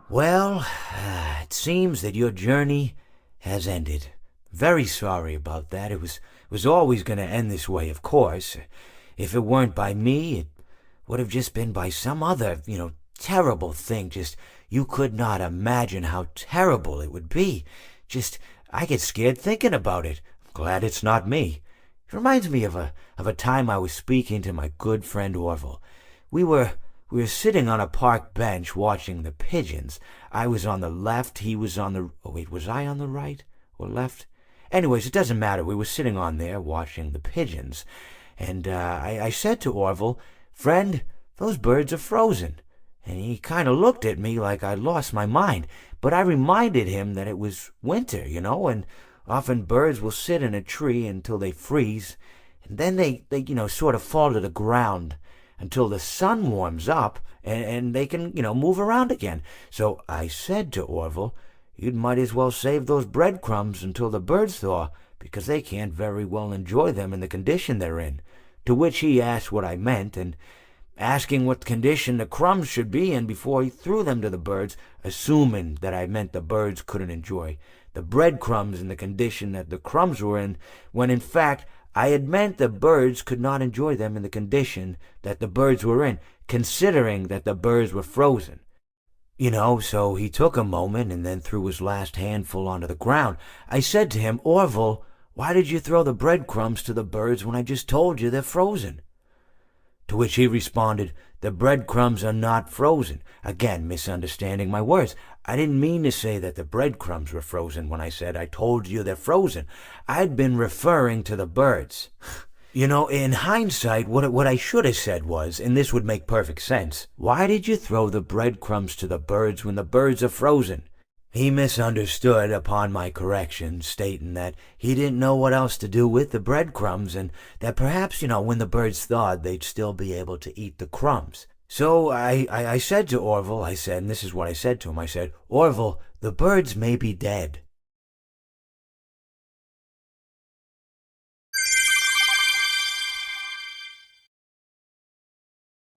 Well, it seems that your journey has ended. Very sorry about that. It was always going to end this way, of course. If it weren't by me, it would have just been by some other, terrible thing. Just, you could not imagine how terrible it would be. Just, I get scared thinking about it. I'm glad it's not me. It reminds me of a time I was speaking to my good friend Orville. We were we were sitting on a park bench watching the pigeons. I was on the left, he was on the... Oh, wait, was I on the right or left? Anyways, it doesn't matter. We were sitting on there watching the pigeons. And I said to Orville, "Friend, those birds are frozen." And he kind of looked at me like I'd lost my mind. But I reminded him that it was winter, and often birds will sit in a tree until they freeze. And then they sort of fall to the ground until the sun warms up and they can, move around again. So I said to Orville, "You might as well save those breadcrumbs until the birds thaw, because they can't very well enjoy them in the condition they're in." To which he asked what I meant, and asking what condition the crumbs should be in before he threw them to the birds, assuming that I meant the birds couldn't enjoy the breadcrumbs in the condition that the crumbs were in, when in fact I had meant the birds could not enjoy them in the condition that the birds were in, considering that the birds were frozen. So he took a moment and then threw his last handful onto the ground. I said to him, "Orville, why did you throw the breadcrumbs to the birds when I just told you they're frozen?" To which he responded, "The breadcrumbs are not frozen." Again, misunderstanding my words. I didn't mean to say that the breadcrumbs were frozen when I said I told you they're frozen. I'd been referring to the birds. In hindsight, what I should have said was, and this would make perfect sense, "Why did you throw the breadcrumbs to the birds when the birds are frozen?" He misunderstood upon my correction, stating that he didn't know what else to do with the breadcrumbs, and that perhaps, when the birds thawed, they'd still be able to eat the crumbs. So I said to Orville, and this is what I said to him, I said, "Orville, the birds may be dead,